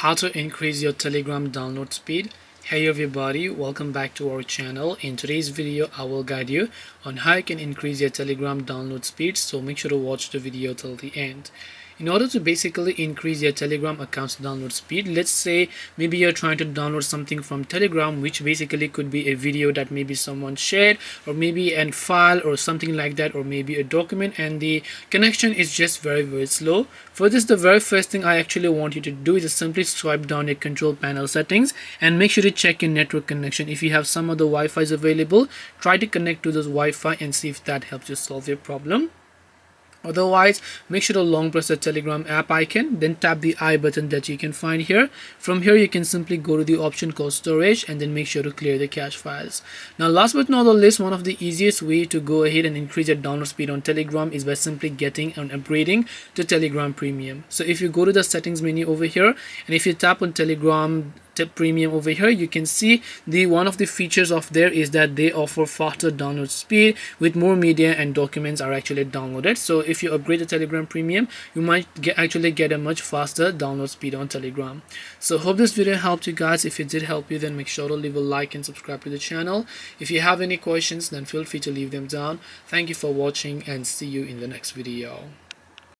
how to increase your Telegram download speed. Hey everybody, welcome back to our channel. In today's video I will guide you on how you can increase your Telegram download speed, so make sure to watch the video till the end. In order to basically increase your Telegram account's download speed, let's say maybe you're trying to download something from Telegram, which basically could be a video that maybe someone shared, or maybe a file or something like that, or maybe a document, and the connection is just very slow. For this, the very first thing I actually want you to do is just simply swipe down your control panel settings and make sure to check your network connection. If you have some other Wi-Fi's available, try to connect to those Wi-Fi and see if that helps you solve your problem. Otherwise, make sure to long press the Telegram app icon, then tap the I button that you can find here. From here, you can simply go to the option called storage and then make sure to clear the cache files. Now, last but not the least, one of the easiest way to go ahead and increase your download speed on Telegram is by simply getting and upgrading to Telegram Premium. So if you go to the settings menu over here, and if you tap on Telegram Premium over here, you can see one of the features of there is that they offer faster download speed with more media and documents are actually downloaded. So if you upgrade the Telegram Premium, you might actually get a much faster download speed on Telegram. So hope this video helped you guys. If it did help you, then make sure to leave a like and subscribe to the channel. If you have any questions, then feel free to leave them down. Thank you for watching and see you in the next video.